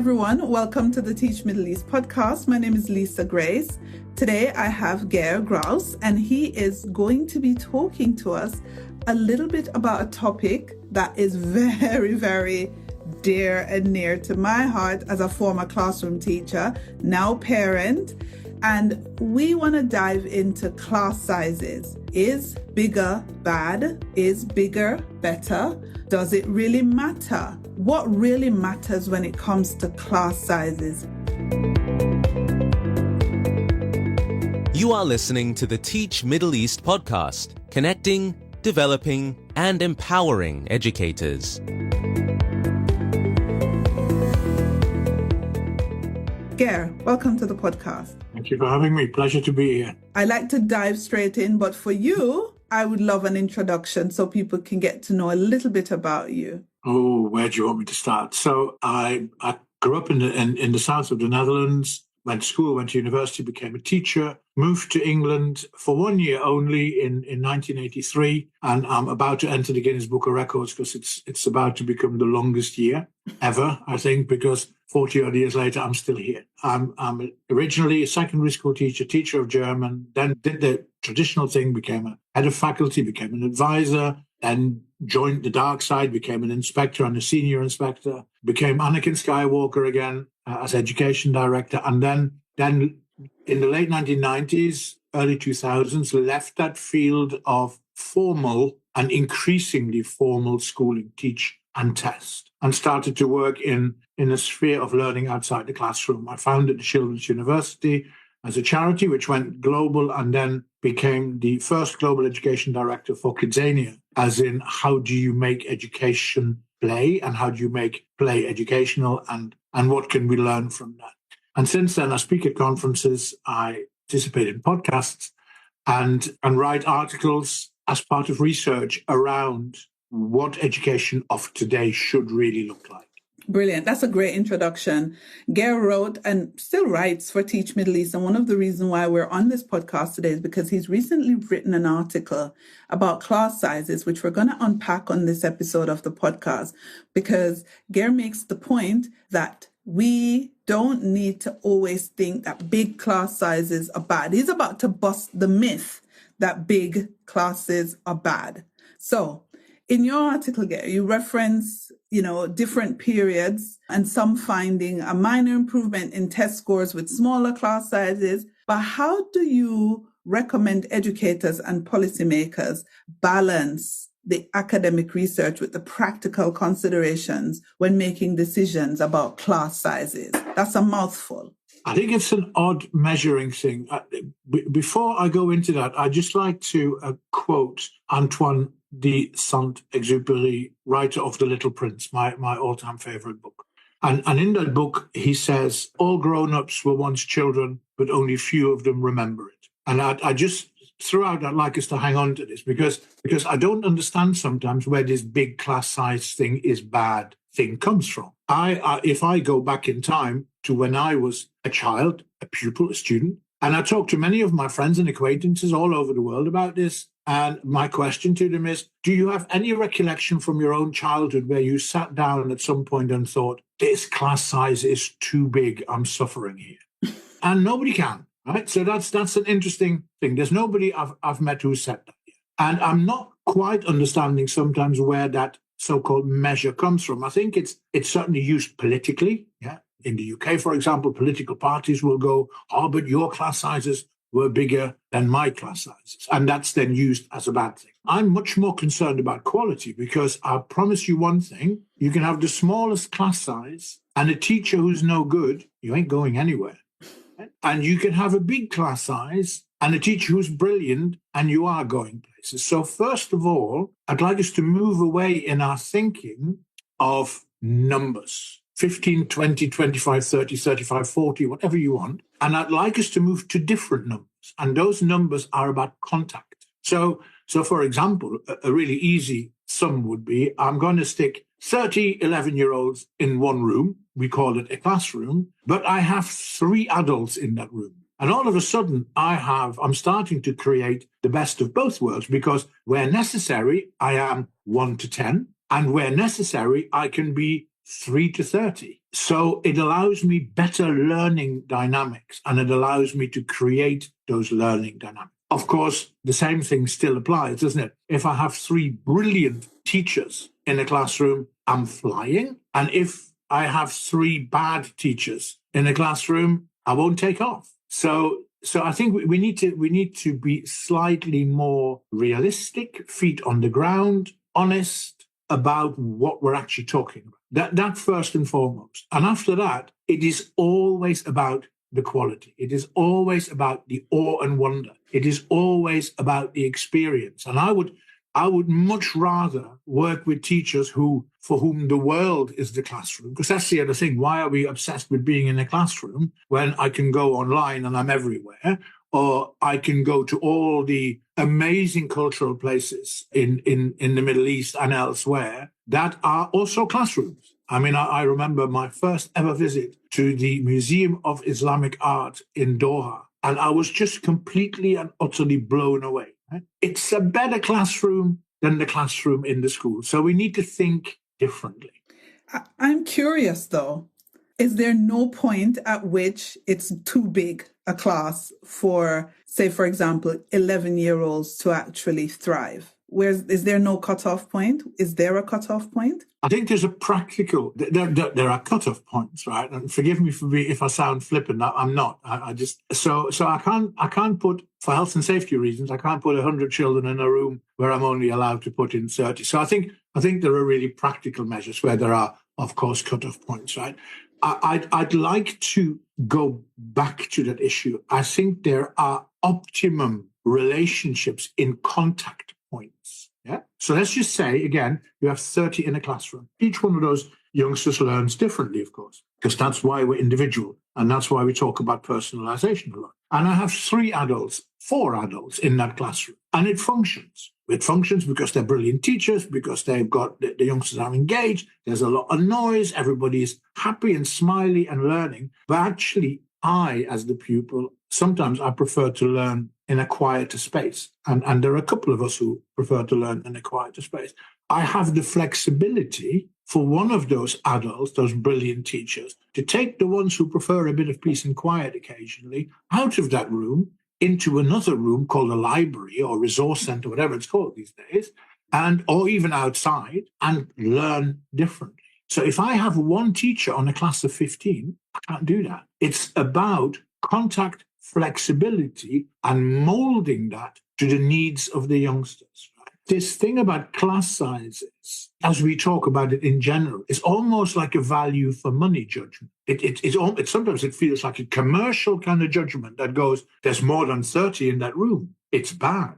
everyone. Welcome to the Teach Middle East podcast. My name is Lisa Grace. Today I have Ger Grouse, and he is going to be talking to us a little bit about a topic that is very, very dear and near to my heart as a former classroom teacher, now parent. And we want to dive into class sizes. Is bigger bad? Is bigger better? Does it really matter? What really matters when it comes to class sizes? You are listening to the Teach Middle East podcast, connecting, developing, and empowering educators. Ger, welcome to the podcast. Thank you for having me. Pleasure to be here. I like to dive straight in, but for you, I would love an introduction so people can get to know a little bit about you. Oh, where do you want me to start? So I grew up in the south of the Netherlands, went to school, went to university, became a teacher, moved to England for 1 year only in 1983, and I'm about to enter the Guinness Book of Records because it's about to become the longest year ever, I think, because 40 odd years later, I'm still here. I'm originally a secondary school teacher of German, then did the traditional thing, became a head of faculty, became an advisor, then joined the dark side, became an inspector and a senior inspector, became Anakin Skywalker again as education director, and then in the late 1990s, early 2000s, left that field of formal and increasingly formal schooling, teach and test, and started to work in a sphere of learning outside the classroom. I founded the Children's University as a charity, which went global and then became the first global education director for Kidzania, as in how do you make education play and how do you make play educational and what can we learn from that? And since then, I speak at conferences, I participate in podcasts and write articles as part of research around what education of today should really look like. Brilliant. That's a great introduction. Ger wrote and still writes for Teach Middle East. And one of the reasons why we're on this podcast today is because he's recently written an article about class sizes, which we're going to unpack on this episode of the podcast, because Ger makes the point that we don't need to always think that big class sizes are bad. He's about to bust the myth that big classes are bad. So in your article, Ger, you reference, different periods and some finding a minor improvement in test scores with smaller class sizes. But how do you recommend educators and policymakers balance the academic research with the practical considerations when making decisions about class sizes? That's a mouthful. I think it's an odd measuring thing. Before I go into that, I'd just like to quote Antoine de Saint-Exupéry, writer of The Little Prince, my all-time favorite book. And in that book, he says, all grown-ups were once children, but only few of them remember it. And I just throughout, I'd like us to hang on to this because I don't understand sometimes where this big class size thing is bad thing comes from. If I go back in time to when I was a child, a pupil, a student, and I talk to many of my friends and acquaintances all over the world about this, and my question to them is, do you have any recollection from your own childhood where you sat down at some point and thought, this class size is too big, I'm suffering here? And nobody can, right? So that's an interesting thing. There's nobody I've met who said that yet. And I'm not quite understanding sometimes where that so-called measure comes from. I think it's certainly used politically. Yeah. In the UK, for example, political parties will go, but your class sizes were bigger than my class sizes. And that's then used as a bad thing. I'm much more concerned about quality because I promise you one thing, you can have the smallest class size and a teacher who's no good, you ain't going anywhere. And you can have a big class size and a teacher who's brilliant and you are going places. So first of all, I'd like us to move away in our thinking of numbers. 15, 20, 25, 30, 35, 40, whatever you want. And I'd like us to move to different numbers. And those numbers are about contact. So for example, a really easy sum would be, I'm going to stick 30 11-year-olds in one room. We call it a classroom, but I have 3 adults in that room. And all of a sudden, I'm starting to create the best of both worlds because where necessary, I am 1 to 10. And where necessary, I can be 3 to 30. So it allows me better learning dynamics, and it allows me to create those learning dynamics. Of course, the same thing still applies, doesn't it? If I have 3 brilliant teachers in a classroom, I'm flying. And if I have 3 bad teachers in a classroom, I won't take off. So I think we need to be slightly more realistic, feet on the ground, honest about what we're actually talking about. That first and foremost. And after that, it is always about the quality. It is always about the awe and wonder. It is always about the experience. And I would much rather work with teachers for whom the world is the classroom, because that's the other thing. Why are we obsessed with being in a classroom when I can go online and I'm everywhere, or I can go to all the amazing cultural places in the Middle East and elsewhere that are also classrooms? I mean, I remember my first ever visit to the Museum of Islamic Art in Doha, and I was just completely and utterly blown away. It's a better classroom than the classroom in the school. So we need to think differently. I'm curious, though. Is there no point at which it's too big a class for, say, for example, 11-year-olds to actually thrive? Is there no cutoff point? Is there a cutoff point? I think there's a practical, there are cutoff points, right? And forgive me if I sound flippant. I'm not. So I can't put, for health and safety reasons, I can't put 100 children in a room where I'm only allowed to put in 30. So I think there are really practical measures where there are, of course, cutoff points, right? I'd like to go back to that issue. I think there are optimum relationships in contact points. Yeah. So let's just say, again, you have 30 in a classroom. Each one of those youngsters learns differently, of course, because that's why we're individual. And that's why we talk about personalization a lot. And I have 4 adults in that classroom. And it functions. It functions because they're brilliant teachers, because they've got the youngsters are engaged. There's a lot of noise. Everybody is happy and smiley and learning. But actually, I, as the pupil, sometimes I prefer to learn in a quieter space. And there are a couple of us who prefer to learn in a quieter space. I have the flexibility for one of those adults, those brilliant teachers, to take the ones who prefer a bit of peace and quiet occasionally out of that room into another room called a library or resource center, whatever it's called these days, or even outside, and learn differently. So if I have one teacher on a class of 15, I can't do that. It's about contact, flexibility, and molding that to the needs of the youngsters. Right? This thing about class sizes, as we talk about it in general, is almost like a value for money judgment. Sometimes it feels like a commercial kind of judgment that goes, there's more than 30 in that room. It's bad.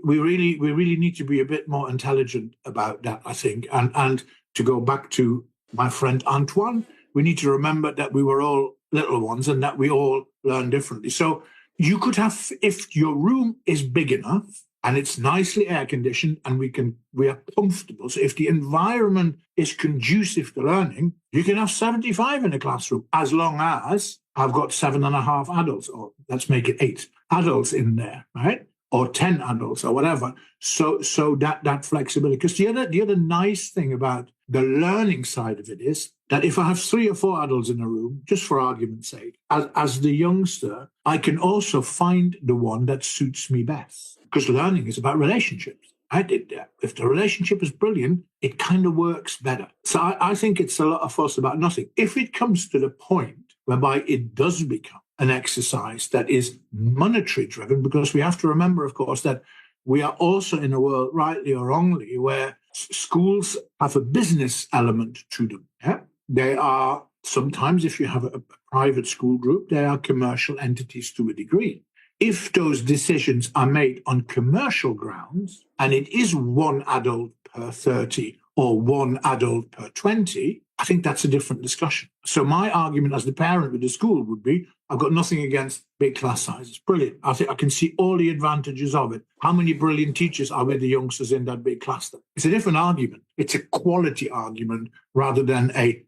We really need to be a bit more intelligent about that, I think. And to go back to my friend Antoine, we need to remember that we were all little ones and that we all learn differently. So you could have, if your room is big enough and it's nicely air conditioned and we are comfortable. So if the environment is conducive to learning, you can have 75 in a classroom, as long as I've got 7.5 adults, or let's make it 8 adults in there, right? Or 10 adults or whatever. So that flexibility. Because the other nice thing about the learning side of it is that if I have 3 or 4 adults in a room, just for argument's sake, as the youngster, I can also find the one that suits me best. Because learning is about relationships. If the relationship is brilliant, it kind of works better. So I think it's a lot of fuss about nothing. If it comes to the point whereby it does become an exercise that is monetary driven, because we have to remember, of course, that we are also in a world, rightly or wrongly, where schools have a business element to them. Yeah? They are sometimes, if you have a private school group, they are commercial entities to a degree. If those decisions are made on commercial grounds, and it is 1 adult per 30 or 1 adult per 20, I think that's a different discussion. So my argument as the parent with the school would be, I've got nothing against big class sizes. Brilliant. I think I can see all the advantages of it. How many brilliant teachers are with the youngsters in that big class? It's a different argument. It's a quality argument rather than a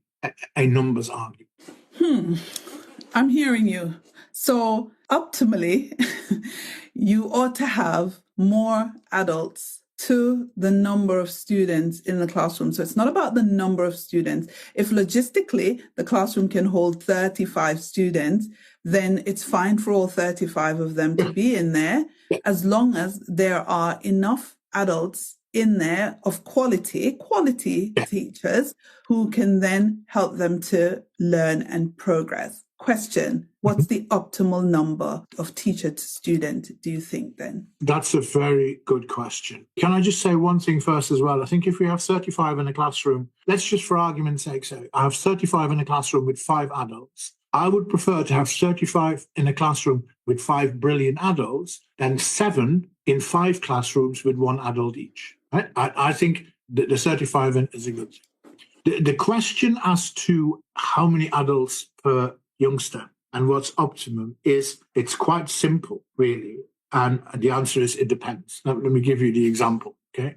numbers argument. I'm hearing you. So optimally, you ought to have more adults to the number of students in the classroom. So it's not about the number of students. If logistically the classroom can hold 35 students, then it's fine for all 35 of them to be in there, as long as there are enough adults in there of quality teachers who can then help them to learn and progress. Question, what's the optimal number of teacher to student, do you think then? That's a very good question. Can I just say one thing first as well? I think if we have 35 in a classroom, let's just for argument's sake say, I have 35 in a classroom with 5 adults. I would prefer to have 35 in a classroom with 5 brilliant adults than 7 in 5 classrooms with 1 adult each. Right? I think the 35 is a good thing. The question as to how many adults per youngster and what's optimum is, it's quite simple, really. And the answer is it depends. Now, let me give you the example, okay?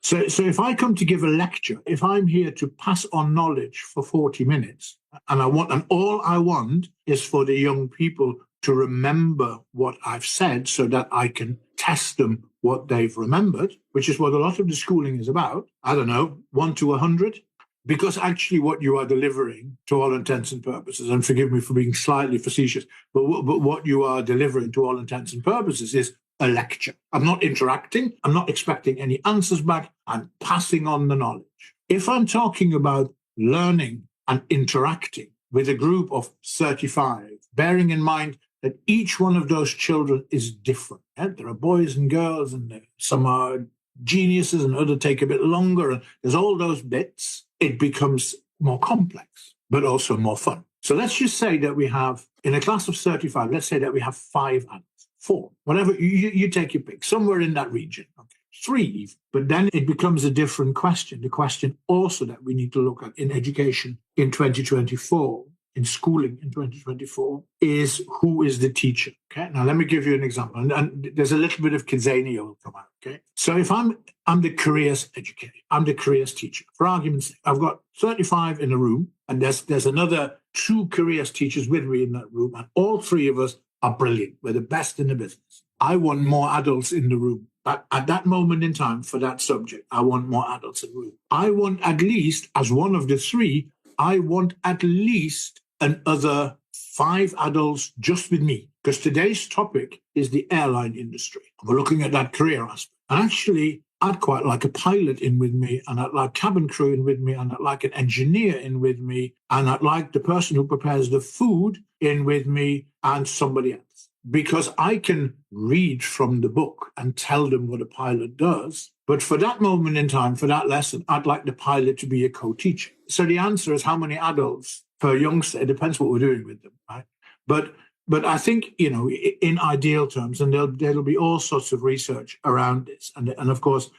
So if I come to give a lecture, if I'm here to pass on knowledge for 40 minutes, and all I want is for the young people to remember what I've said so that I can test them what they've remembered, which is what a lot of the schooling is about. I don't know, 1 to 100. Because actually what you are delivering, to all intents and purposes, and forgive me for being slightly facetious, but what you are delivering to all intents and purposes is a lecture. I'm not interacting. I'm not expecting any answers back. I'm passing on the knowledge. If I'm talking about learning and interacting with a group of 35, bearing in mind that each one of those children is different. There are boys and girls, and some are geniuses and others take a bit longer, and there's all those bits. It becomes more complex, but also more fun. So let's just say that we have, in a class of 35, let's say that we have 5 adults, 4, whatever, you take your pick, somewhere in that region, okay, 3 even. But then it becomes a different question. The question also that we need to look at in education in 2024, in schooling in 2024, is who is the teacher, okay? Now, let me give you an example. And there's a little bit of Kidzania will come out, okay? So if I'm the careers educator, I'm the careers teacher. For argument's sake, I've got 35 in a room, and there's another 2 careers teachers with me in that room, and all 3 of us are brilliant. We're the best in the business. I want more adults in the room. At that moment in time for that subject, I want more adults in the room. I want at least, as one of the 3, I want at least another 5 adults just with me, because today's topic is the airline industry. We're looking at that career aspect. And actually, I'd quite like a pilot in with me, and I'd like cabin crew in with me, and I'd like an engineer in with me, and I'd like the person who prepares the food in with me, and somebody else. Because I can read from the book and tell them what a pilot does. But for that moment in time, for that lesson, I'd like the pilot to be a co-teacher. So the answer is how many adults per youngster. It depends what we're doing with them, right? But I think, in ideal terms, and there'll be all sorts of research around this. And of course,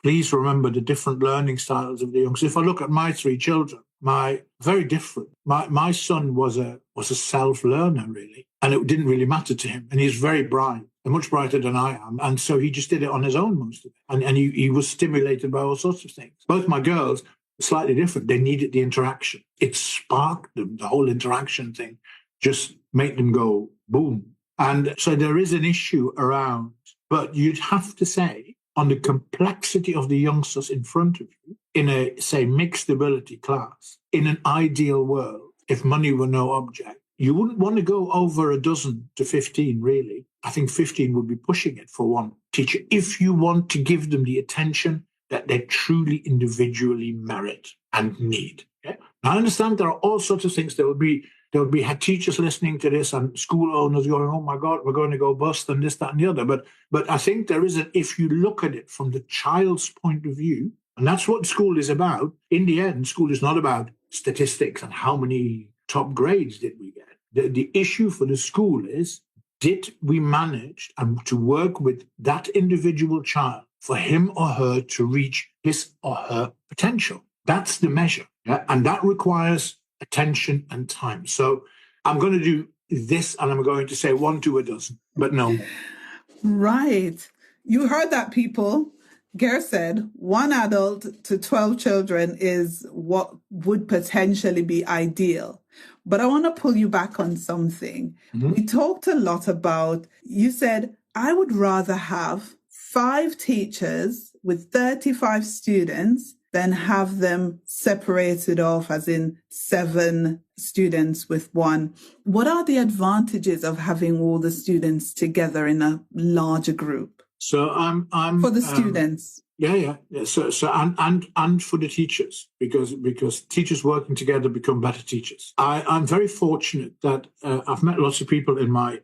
please remember the different learning styles of the youngsters. If I look at my 3 children, very different. My son was a self-learner, really, and it didn't really matter to him. And he's very bright, and much brighter than I am. And so he just did it on his own most of it. And he was stimulated by all sorts of things. Both my girls, slightly different. They needed the interaction. It sparked them. The whole interaction thing just made them go boom. And so there is an issue around, but you'd have to say, on the complexity of the youngsters in front of you, in a, say, mixed ability class, in an ideal world, if money were no object, you wouldn't want to go over a dozen to 15, really. I think 15 would be pushing it for one teacher, if you want to give them the attention that they truly individually merit and need. Okay? Now, I understand there are all sorts of things. There will be head teachers listening to this and school owners going, oh my God, we're going to go bust and this, that, and the other. But I think there is if you look at it from the child's point of view, and that's what school is about. In the end, school is not about statistics and how many top grades did we get. The issue for the school is, did we manage to work with that individual child for him or her to reach his or her potential? That's the measure. Yeah? And that requires attention and time. So I'm going to do this, and I'm going to say 1 to a dozen, but no more. Right. You heard that, people. Ger said 1 adult to 12 children is what would potentially be ideal. But I want to pull you back on something. Mm-hmm. We talked a lot about, you said, I would rather have 5 teachers with 35 students, then have them separated off, as in 7 students with 1. What are the advantages of having all the students together in a larger group? So I'm for the students. Yeah. So and for the teachers, because teachers working together become better teachers. I'm very fortunate that I've met lots of people in my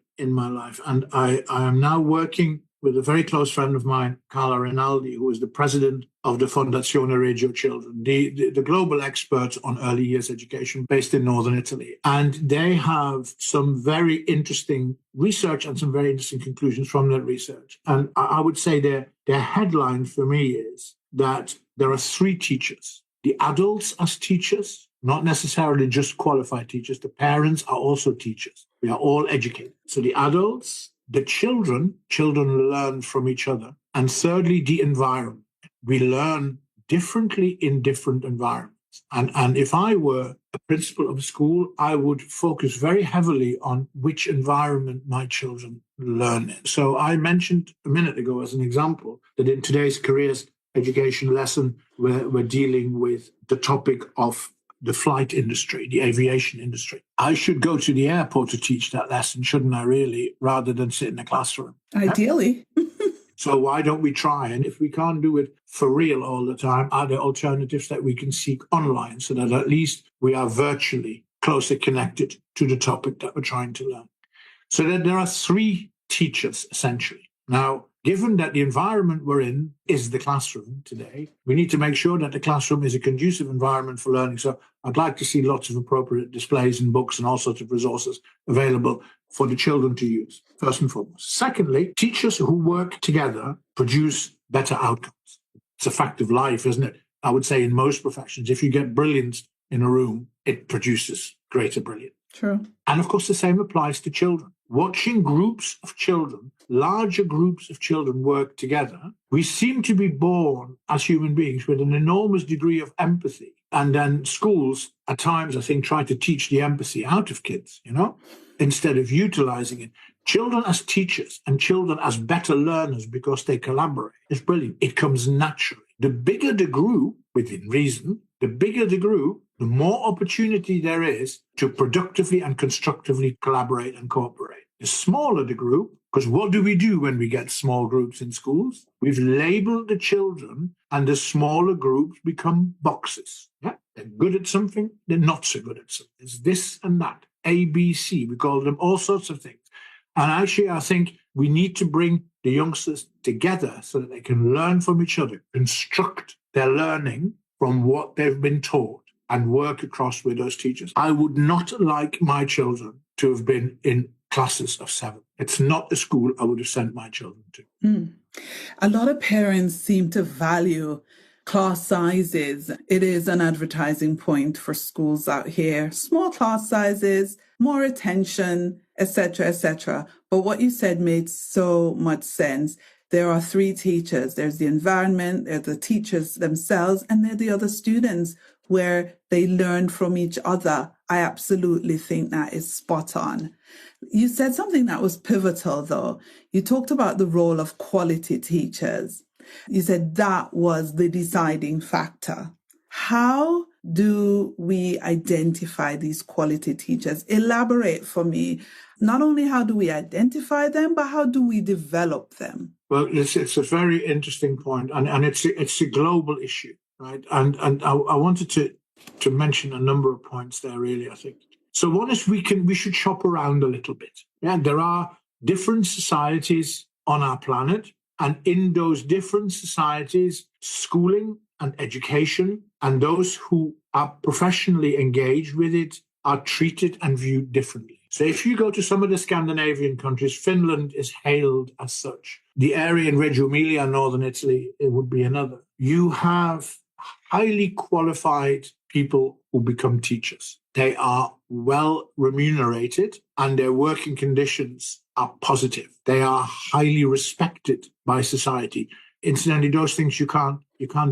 life, and I am now working with a very close friend of mine, Carla Rinaldi, who is the president of the Fondazione Reggio Children, the global experts on early years education based in northern Italy. And they have some very interesting research and some very interesting conclusions from that research. And I would say their headline for me is that there are 3 teachers. The adults as teachers, not necessarily just qualified teachers. The parents are also teachers. We are all educated. So the adults, the children learn from each other. And thirdly, the environment. We learn differently in different environments. And if I were a principal of a school, I would focus very heavily on which environment my children learn in. So I mentioned a minute ago as an example that in today's careers education lesson, we're dealing with the topic of the flight industry, the aviation industry. I should go to the airport to teach that lesson, shouldn't I really, rather than sit in a classroom? Ideally. So why don't we try? And if we can't do it for real all the time, are there alternatives that we can seek online so that at least we are virtually closer connected to the topic that we're trying to learn? So that there are 3 teachers, essentially. Now, given that the environment we're in is the classroom today, we need to make sure that the classroom is a conducive environment for learning. So I'd like to see lots of appropriate displays and books and all sorts of resources available for the children to use, first and foremost. Secondly, teachers who work together produce better outcomes. It's a fact of life, isn't it? I would say in most professions, if you get brilliance in a room, it produces greater brilliance. True. And of course, the same applies to children. Watching groups of children, larger groups of children work together, we seem to be born as human beings with an enormous degree of empathy. And then schools, at times, I think, try to teach the empathy out of kids, instead of utilizing it. Children as teachers and children as better learners because they collaborate is brilliant. It comes naturally. The bigger the group, within reason, the bigger the group, the more opportunity there is to productively and constructively collaborate and cooperate. The smaller the group, because what do we do when we get small groups in schools? We've labeled the children, and the smaller groups become boxes. Yeah? They're good at something, they're not so good at something. It's this and that, A, B, C. We call them all sorts of things. And actually, I think we need to bring the youngsters together so that they can learn from each other, construct their learning from what they've been taught, and work across with those teachers. I would not like my children to have been in classes of 7. It's not the school I would have sent my children to. A lot of parents seem to value class sizes. It is an advertising point for schools out here. Small class sizes, more attention, etc., etc. But what you said made so much sense. There are 3 teachers. There's the environment, there's the teachers themselves, and there are the other students where they learn from each other. I absolutely think that is spot on. You said something that was pivotal, though. You talked about the role of quality teachers. You said that was the deciding factor. How do we identify these quality teachers? Elaborate for me. Not only how do we identify them, but how do we develop them? Well, it's a very interesting point, and it's a global issue, right? And I wanted to mention a number of points there, really, I think. So one is we should shop around a little bit. Yeah, there are different societies on our planet, and in those different societies, schooling and education and those who are professionally engaged with it are treated and viewed differently. So if you go to some of the Scandinavian countries, Finland is hailed as such. The area in Reggio Emilia, northern Italy, it would be another. You have highly qualified people who become teachers. They are well remunerated and their working conditions are positive. They are highly respected by society. Incidentally, those things you can't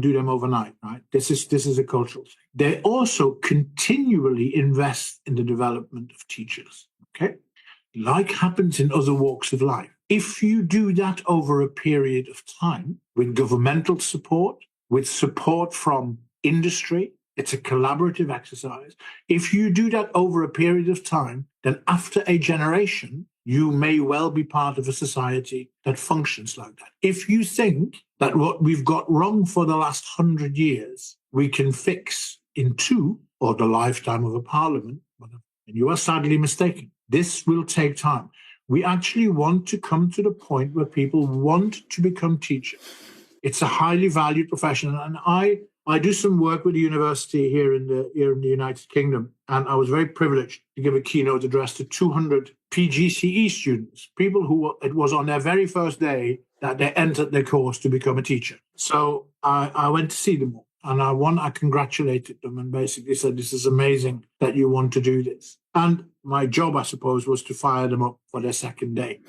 do them overnight, right? This is a cultural thing. They also continually invest in the development of teachers, okay? Like happens in other walks of life. If you do that over a period of time with governmental support, with support from industry, it's a collaborative exercise. If you do that over a period of time, then after a generation, you may well be part of a society that functions like that. If you think that what we've got wrong for the last 100 years, we can fix in 2 or the lifetime of a parliament, and you are sadly mistaken. This will take time. We actually want to come to the point where people want to become teachers. It's a highly valued profession. And I do some work with the university here in the United Kingdom, and I was very privileged to give a keynote address to 200 PGCE students, people who it was on their very first day that they entered their course to become a teacher. So I went to see them all, and I congratulated them and basically said, this is amazing that you want to do this. And my job, I suppose, was to fire them up for their second day.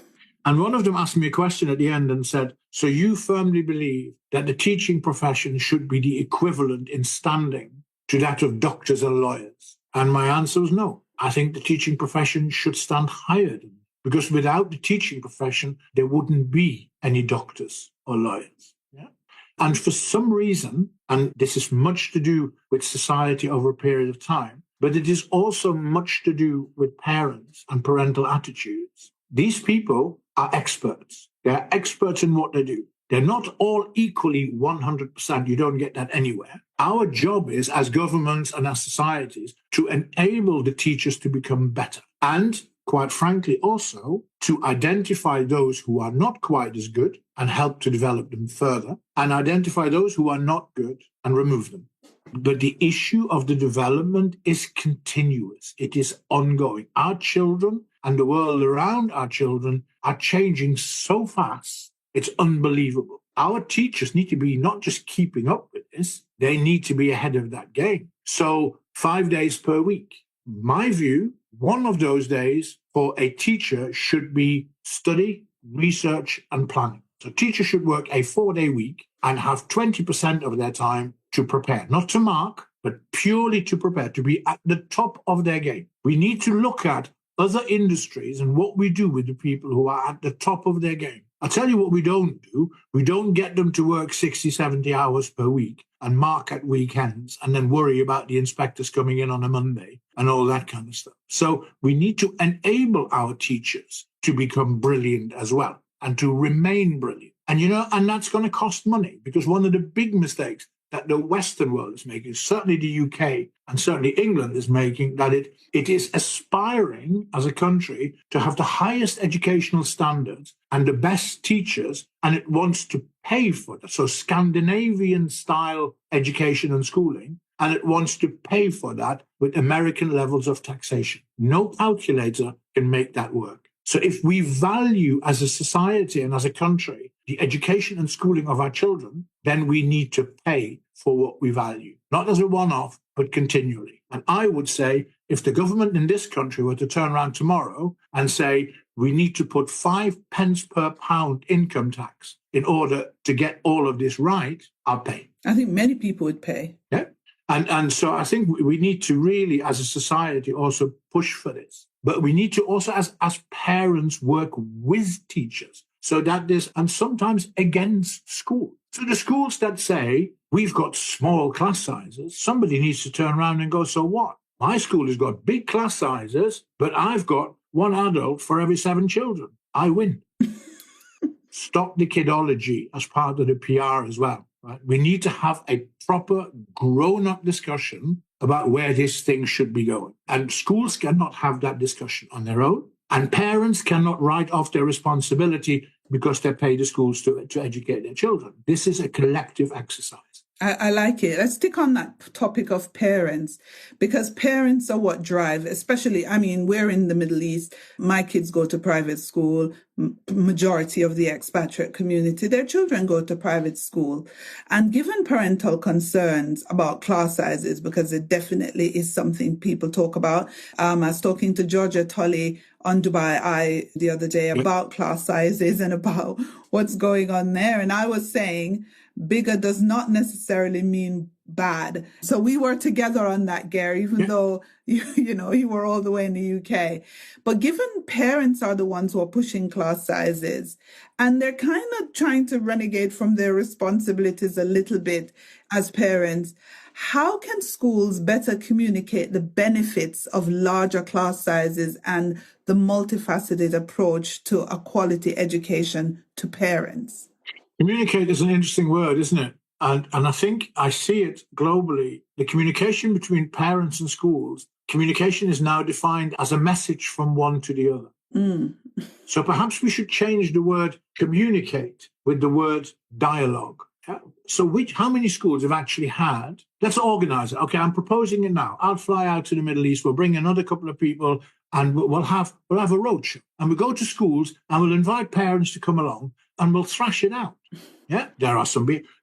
And one of them asked me a question at the end and said, so you firmly believe that the teaching profession should be the equivalent in standing to that of doctors and lawyers? And my answer was no. I think the teaching profession should stand higher than that, because without the teaching profession, there wouldn't be any doctors or lawyers. Yeah? And for some reason, and this is much to do with society over a period of time, but it is also much to do with parents and parental attitudes. These people are experts. They're experts in what they do. They're not all equally 100%. You don't get that anywhere. Our job is, as governments and as societies, to enable the teachers to become better. And, quite frankly, also to identify those who are not quite as good and help to develop them further, and identify those who are not good and remove them. But the issue of the development is continuous. It is ongoing. Our children and the world around our children are changing so fast, it's unbelievable. Our teachers need to be not just keeping up with this, they need to be ahead of that game. So 5 days per week. My view, one of those days for a teacher should be study, research, and planning. So teachers should work a 4-day week and have 20% of their time to prepare, not to mark, but purely to prepare, to be at the top of their game. We need to look at other industries and what we do with the people who are at the top of their game. I'll tell you what we don't do. We don't get them to work 60, 70 hours per week and mark at weekends and then worry about the inspectors coming in on a Monday and all that kind of stuff. So we need to enable our teachers to become brilliant as well and to remain brilliant. And, and that's going to cost money, because one of the big mistakes that the Western world is making, certainly the UK and certainly England is making, that it is aspiring as a country to have the highest educational standards and the best teachers, and it wants to pay for that. So Scandinavian-style education and schooling, and it wants to pay for that with American levels of taxation. No calculator can make that work. So if we value as a society and as a country the education and schooling of our children, then we need to pay for what we value, not as a one-off, but continually. And I would say if the government in this country were to turn around tomorrow and say, we need to put 5 pence per pound income tax in order to get all of this right, I'll pay. I think many people would pay. Yeah. And so I think we need to really, as a society, also push for this. But we need to also, as parents, work with teachers so that this, and sometimes against school. So the schools that say, we've got small class sizes, somebody needs to turn around and go, so what? My school has got big class sizes, but I've got 1 adult for every 7 children. I win. Stop the kidology as part of the PR as well. Right? We need to have a proper grown-up discussion about where this thing should be going. And schools cannot have that discussion on their own. And parents cannot write off their responsibility because they pay the schools to educate their children. This is a collective exercise. I like it. Let's stick on that topic of parents, because parents are what drive, especially, we're in the Middle East. My kids go to private school. Majority of the expatriate community, their children go to private school. And given parental concerns about class sizes, because it definitely is something people talk about. I was talking to Georgia Tully on Dubai Eye the other day about class sizes and about what's going on there. And I was saying, bigger does not necessarily mean bad. So we were together on that, Gary, even though, you were all the way in the UK. But given parents are the ones who are pushing class sizes, and they're kind of trying to renegade from their responsibilities a little bit as parents, how can schools better communicate the benefits of larger class sizes and the multifaceted approach to a quality education to parents? Communicate is an interesting word, isn't it? And I think I see it globally. The communication between parents and schools, communication is now defined as a message from one to the other. Mm. So perhaps we should change the word communicate with the word dialogue. So how many schools have actually had, let's organize it. Okay, I'm proposing it now. I'll fly out to the Middle East. We'll bring another couple of people and we'll have a roadshow. And we'll go to schools and we'll invite parents to come along and we'll thrash it out. Yeah, there are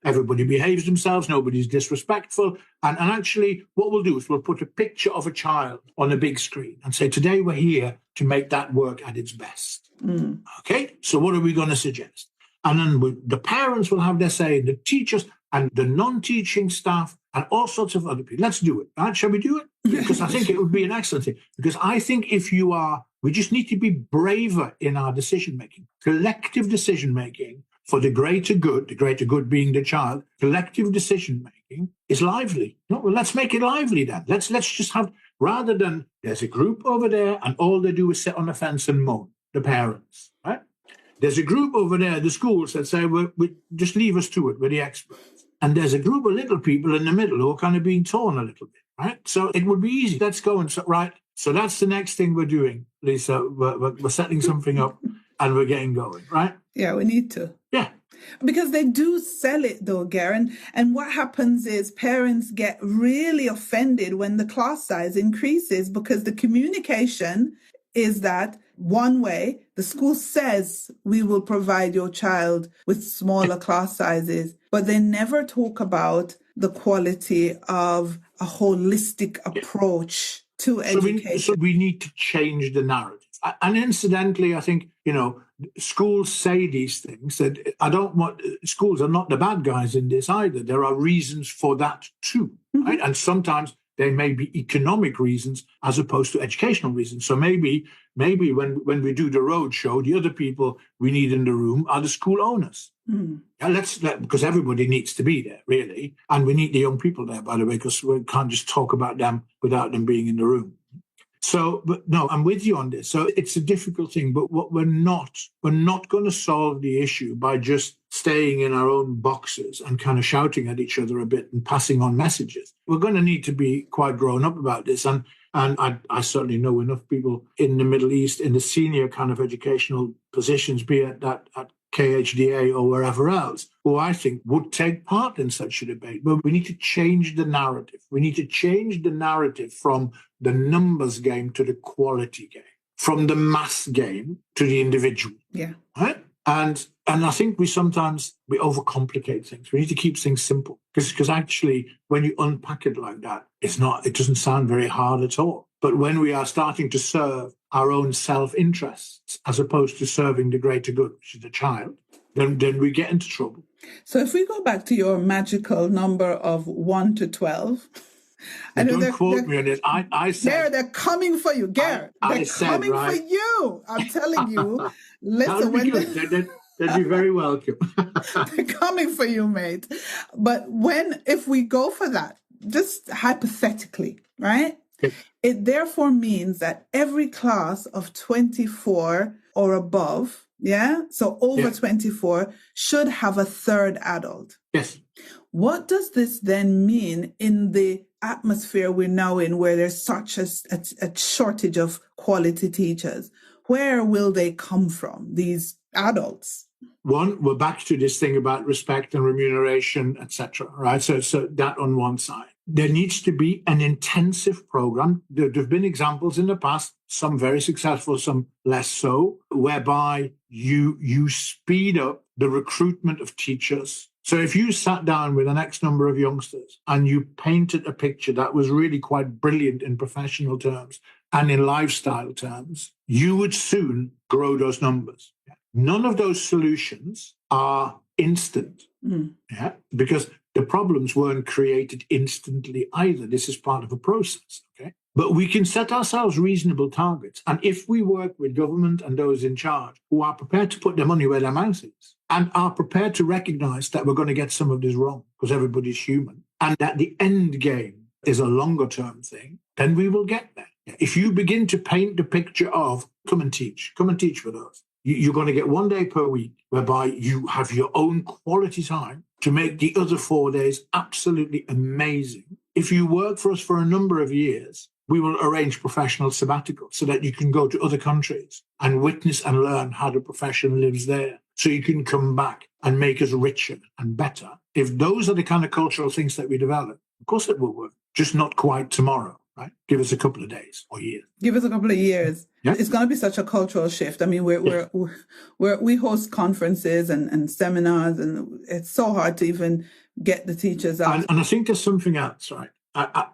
everybody behaves themselves, nobody's disrespectful. And actually what we'll do is we'll put a picture of a child on a big screen and say, today we're here to make that work at its best. Mm. Okay, so what are we going to suggest? And then the parents will have their say, the teachers and the non-teaching staff and all sorts of other people. Let's do it. Right? Shall we do it? Because I think it would be an excellent thing. Because I think we just need to be braver in our decision-making, collective decision-making for the greater good being the child. Collective decision-making is lively. No, well, let's make it lively then. Let's just have, rather than there's a group over there and all they do is sit on the fence and moan, the parents, right? There's a group over there, the schools, that say, we just leave us to it, we're the experts. And there's a group of little people in the middle who are kind of being torn a little bit, right? So it would be easy. Let's go and, right? So that's the next thing we're doing, Lisa. We're setting something up and we're getting going, right? Yeah, we need to. Yeah. Because they do sell it though, Garen. And what happens is parents get really offended when the class size increases because the communication is that one way, the school says we will provide your child with smaller class sizes, but they never talk about the quality of a holistic approach to education. So we need to change the narrative. And incidentally, I think, schools say these things that schools are not the bad guys in this either. There are reasons for that too, right? And sometimes there may be economic reasons as opposed to educational reasons. So maybe when we do the road show, the other people we need in the room are the school owners. Mm. Yeah, because everybody needs to be there, really. And we need the young people there, by the way, because we can't just talk about them without them being in the room. So, but no, I'm with you on this. So it's a difficult thing, but what we're not going to solve the issue by just staying in our own boxes and kind of shouting at each other a bit and passing on messages. We're going to need to be quite grown up about this. And I certainly know enough people in the Middle East in the senior kind of educational positions, be it at KHDA or wherever else, who I think would take part in such a debate. But we need to change the narrative. We need to change the narrative from the numbers game to the quality game, from the mass game to the individual. Yeah. Right? And I think we overcomplicate things. We need to keep things simple because actually when you unpack it like that, it doesn't sound very hard at all. But when we are starting to serve our own self-interests as opposed to serving the greater good, which is the child, then we get into trouble. So if we go back to your magical number of 1 to 12... Don't quote me on it. I said... They're coming for you, Garrett. They're coming for you. I'm telling you. Listen, they'd be very welcome. They're coming for you, mate. But if we go for that, just hypothetically, right? Okay. It therefore means that every class of 24 or above, so over 24, should have a third adult. Yes. What does this then mean in the atmosphere we're now in, where there's such a shortage of quality teachers? Where will they come from, these adults? One, we're back to this thing about respect and remuneration, etc. Right? So that on one side. There needs to be an intensive program. There have been examples in the past, some very successful, some less so, whereby you speed up the recruitment of teachers. So if you sat down with an X number of youngsters and you painted a picture that was really quite brilliant in professional terms and in lifestyle terms, you would soon grow those numbers. None of those solutions are instant, because The problems weren't created instantly either. This is part of a process, okay? But we can set ourselves reasonable targets. And if we work with government and those in charge who are prepared to put their money where their mouth is and are prepared to recognize that we're going to get some of this wrong because everybody's human and that the end game is a longer term thing, then we will get there. If you begin to paint the picture of come and teach with us, you're going to get 1 day per week whereby you have your own quality time to make the other 4 days absolutely amazing. If you work for us for a number of years, we will arrange professional sabbaticals so that you can go to other countries and witness and learn how the profession lives there. So you can come back and make us richer and better. If those are the kind of cultural things that we develop, of course it will work, just not quite tomorrow, right? Give us a couple of days or years. Give us a couple of years. Yeah. It's going to be such a cultural shift. I mean, we host conferences and seminars, and it's so hard to even get the teachers out. And I think there's something else, right?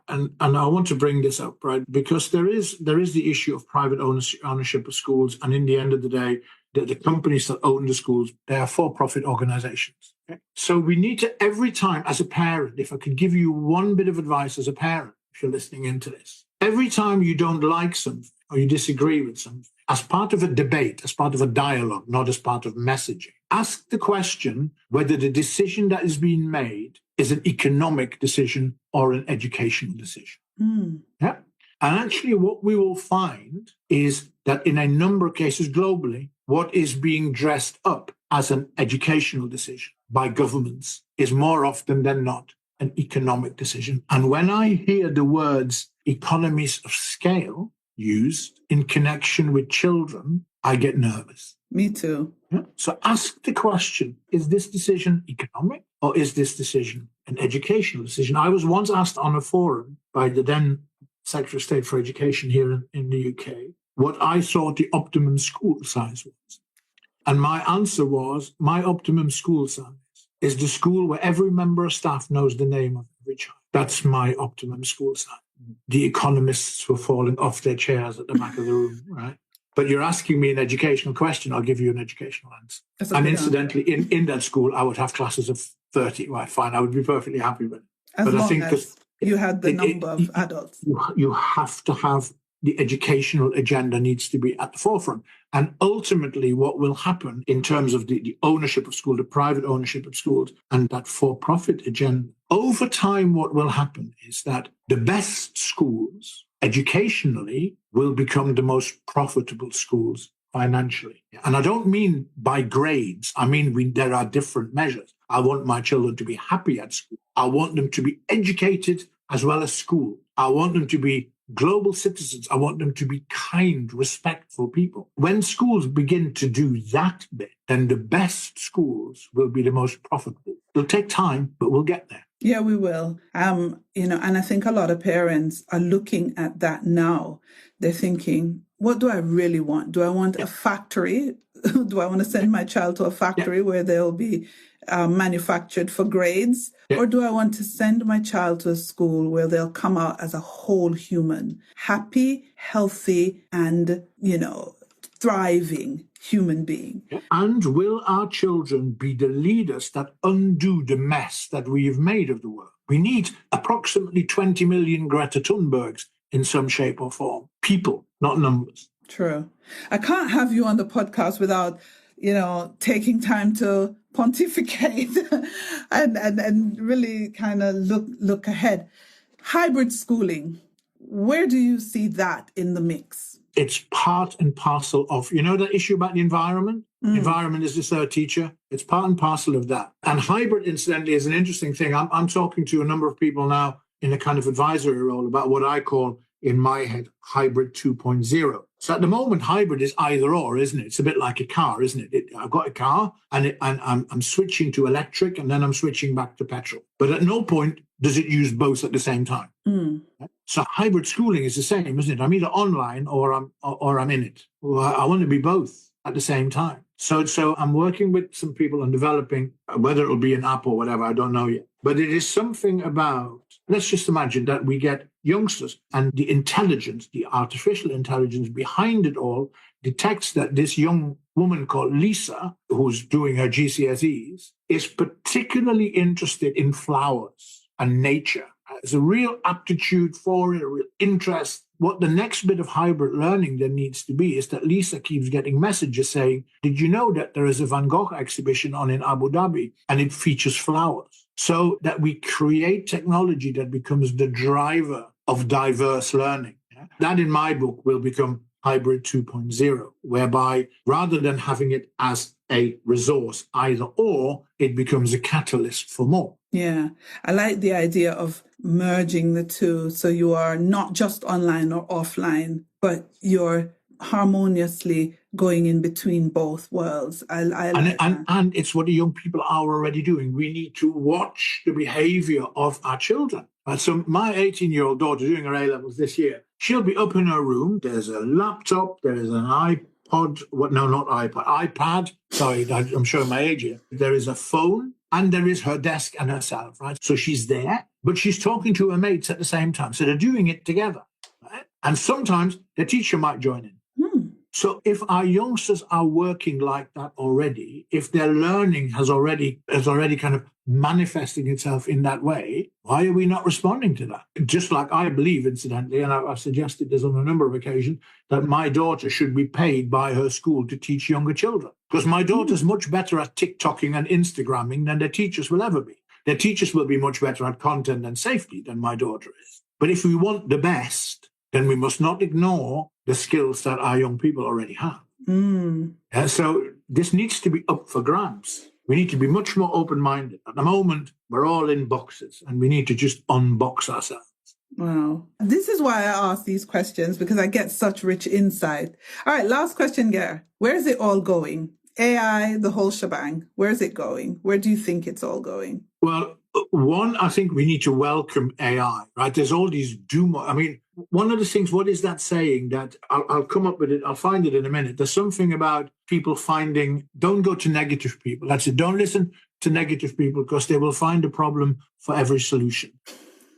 And I want to bring this up, right? Because there is the issue of private ownership of schools. And in the end of the day, the companies that own the schools, they are for-profit organizations. Okay? So we need to, every time as a parent, if I could give you one bit of advice as a parent, if you're listening into this, every time you don't like something or you disagree with something, as part of a debate, as part of a dialogue, not as part of messaging, ask the question whether the decision that is being made is an economic decision or an educational decision. Yeah. And actually what we will find is that in a number of cases globally, what is being dressed up as an educational decision by governments is more often than not an economic decision. And when I hear the words economies of scale used in connection with children, I get nervous. Me too. Yeah? So ask the question, is this decision economic or is this decision an educational decision? I was once asked on a forum by the then Secretary of State for Education here in the UK what I thought the optimum school size was. And my answer was, my optimum school size is the school where every member of staff knows the name of every child. That's my optimum school size. The economists were falling off their chairs at the back of the room, right? But you're asking me an educational question, I'll give you an educational answer. And incidentally, in that school, I would have classes of 30. Well, fine, I would be perfectly happy with it. But I think as you had the number of adults. You have to have the educational agenda needs to be at the forefront. And ultimately, what will happen in terms of the ownership of schools, the private ownership of schools, and that for-profit agenda, over time, what will happen is that the best schools, educationally, will become the most profitable schools financially. And I don't mean by grades. I mean, there are different measures. I want my children to be happy at school. I want them to be educated as well as school. I want them to be global citizens. I want them to be kind, respectful people. When schools begin to do that bit, then the best schools will be the most profitable. It'll take time, but we'll get there. Yeah, we will. And I think a lot of parents are looking at that now. They're thinking, what do I really want? Do I want a factory? Do I want to send my child to a factory where they'll be manufactured for grades? Or do I want to send my child to a school where they'll come out as a whole human, happy, healthy, and, thriving human being? And will our children be the leaders that undo the mess that we have made of the world? We need approximately 20 million Greta Thunbergs in some shape or form. People, not numbers. True. I can't have you on the podcast without, taking time to pontificate and really kind of look ahead. Hybrid schooling, where do you see that in the mix? It's part and parcel of, the issue about the environment? Environment is the third teacher. It's part and parcel of that. And hybrid, incidentally, is an interesting thing. I'm talking to a number of people now in a kind of advisory role about what I call, in my head, hybrid 2.0. So at the moment, hybrid is either or, isn't it? It's a bit like a car, isn't it? I've got a car and I'm switching to electric and then I'm switching back to petrol. But at no point does it use both at the same time. So hybrid schooling is the same, isn't it? I'm either online or I'm in it. Well, I want to be both at the same time. So I'm working with some people on developing, whether it'll be an app or whatever, I don't know yet. But it is something about, let's just imagine that we get youngsters. And the intelligence, the artificial intelligence behind it all detects that this young woman called Lisa, who's doing her GCSEs, is particularly interested in flowers and nature. There's a real aptitude for it, a real interest. What the next bit of hybrid learning then needs to be is that Lisa keeps getting messages saying, did you know that there is a Van Gogh exhibition on in Abu Dhabi and it features flowers? So that we create technology that becomes the driver of diverse learning. That in my book will become hybrid 2.0, whereby rather than having it as a resource, either or, it becomes a catalyst for more. Yeah, I like the idea of merging the two. So you are not just online or offline, but you're harmoniously going in between both worlds. I like that. And it's what the young people are already doing. We need to watch the behavior of our children. So my 18-year-old daughter doing her A-levels this year, she'll be up in her room. There's a laptop, there's an iPad. Sorry, I'm showing my age here. There is a phone, and there is her desk and herself, right? So she's there, but she's talking to her mates at the same time. So they're doing it together, right? And sometimes the teacher might join in. So if our youngsters are working like that already, if their learning has already kind of manifesting itself in that way, why are we not responding to that? Just like I believe, incidentally, and I've suggested this on a number of occasions, that my daughter should be paid by her school to teach younger children. Because my daughter's much better at TikToking and Instagramming than their teachers will ever be. Their teachers will be much better at content and safety than my daughter is. But if we want the best, then we must not ignore the skills that our young people already have. So this needs to be up for grabs. We need to be much more open-minded. At the moment, we're all in boxes, and we need to just unbox ourselves. Wow. This is why I ask these questions, because I get such rich insight. All right, last question, Ger. Where is it all going? AI, the whole shebang. Where is it going? Where do you think it's all going? Well, one, I think we need to welcome AI, right? There's all these one of the things, what is that saying that I'll come up with it, I'll find it in a minute. There's something about people don't go to negative people. That's it. Don't listen to negative people because they will find a problem for every solution,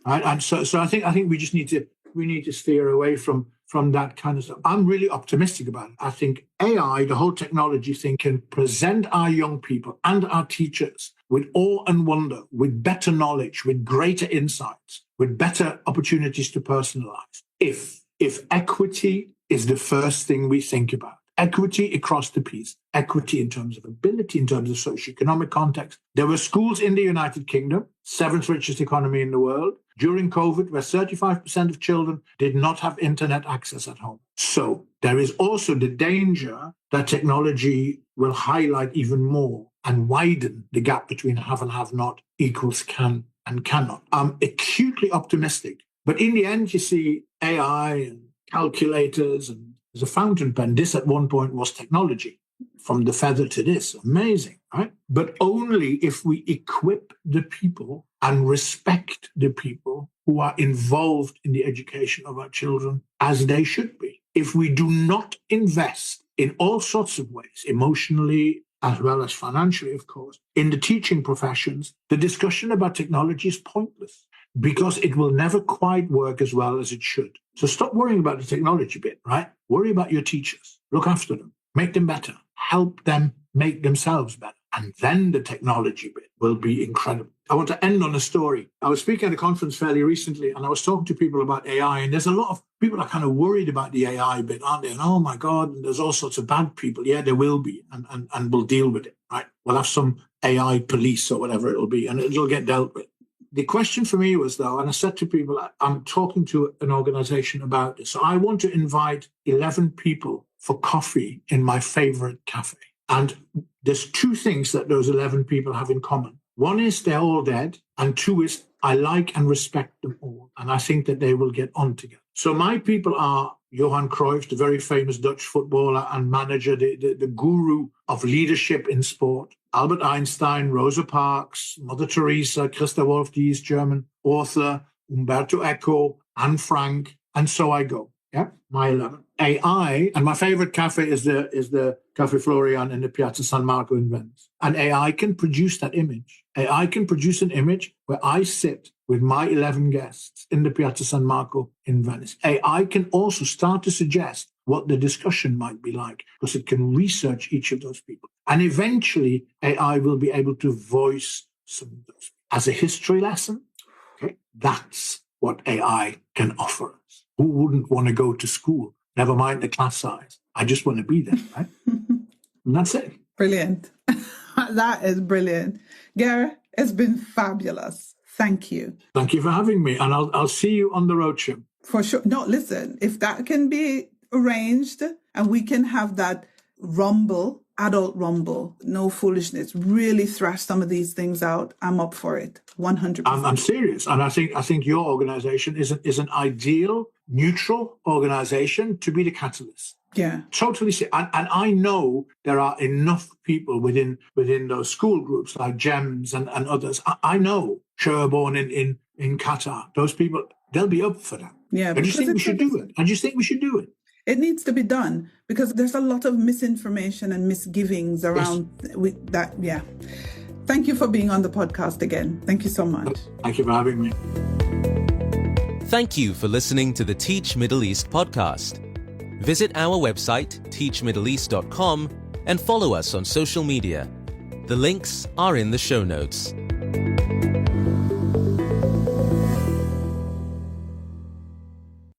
right? And so I think we just need to steer away from that kind of stuff. I'm really optimistic about it. I think AI, the whole technology thing, can present our young people and our teachers with awe and wonder, with better knowledge, with greater insights, with better opportunities to personalize. If equity is the first thing we think about, equity across the piece, equity in terms of ability, in terms of socioeconomic context. There were schools in the United Kingdom, 7th richest economy in the world, during COVID, where 35% of children did not have internet access at home. So there is also the danger that technology will highlight even more and widen the gap between have and have not equals can and cannot. I'm acutely optimistic. But in the end, you see AI and calculators and there's a fountain pen. This at one point was technology. From the feather to this, amazing, right? But only if we equip the people and respect the people who are involved in the education of our children as they should be. If we do not invest in all sorts of ways, emotionally as well as financially, of course, in the teaching professions, the discussion about technology is pointless because it will never quite work as well as it should. So stop worrying about the technology bit, right? Worry about your teachers. Look after them. Make them better. Help them make themselves better. And then the technology bit will be incredible. I want to end on a story. I was speaking at a conference fairly recently, and I was talking to people about AI, and there's a lot of people are kind of worried about the AI bit, aren't they? And oh my God, and there's all sorts of bad people. Yeah, there will be, and we'll deal with it, right? We'll have some AI police or whatever it'll be, and it'll get dealt with. The question for me was, though, and I said to people, I'm talking to an organization about this. So I want to invite 11 people for coffee in my favorite cafe. And there's two things that those 11 people have in common. One is they're all dead, and two is I like and respect them all. And I think that they will get on together. So my people are Johan Cruyff, the very famous Dutch footballer and manager, the guru of leadership in sport. Albert Einstein, Rosa Parks, Mother Teresa, Christa Wolf, the East German author, Umberto Eco, Anne Frank, and so I go. Yeah, my 11. AI, and my favorite cafe is the Cafe Florian in the Piazza San Marco in Venice. And AI can produce that image. AI can produce an image where I sit with my 11 guests in the Piazza San Marco in Venice. AI can also start to suggest what the discussion might be like, because it can research each of those people. And eventually, AI will be able to voice some of those. As a history lesson, okay, that's what AI can offer us. Who wouldn't want to go to school? Never mind the class size. I just want to be there, right? And that's it. Brilliant. That is brilliant. Ger, it's been fabulous. Thank you. Thank you for having me. And I'll see you on the roadshow. For sure. No, listen, if that can be arranged and we can have that rumble, adult rumble, no foolishness, really thrash some of these things out, I'm up for it. 100%. I'm serious. And I think your organization is an ideal, neutral organization to be the catalyst. Yeah. Totally. And I know there are enough people within those school groups like GEMS and others. I know Sherborne in Qatar, those people, they'll be up for that. Yeah. I just think we should do it. I just think we should do it. It needs to be done because there's a lot of misinformation and misgivings around that. Yeah. Thank you for being on the podcast again. Thank you so much. Thank you for having me. Thank you for listening to the Teach Middle East podcast. Visit our website, teachmiddleeast.com, and follow us on social media. The links are in the show notes.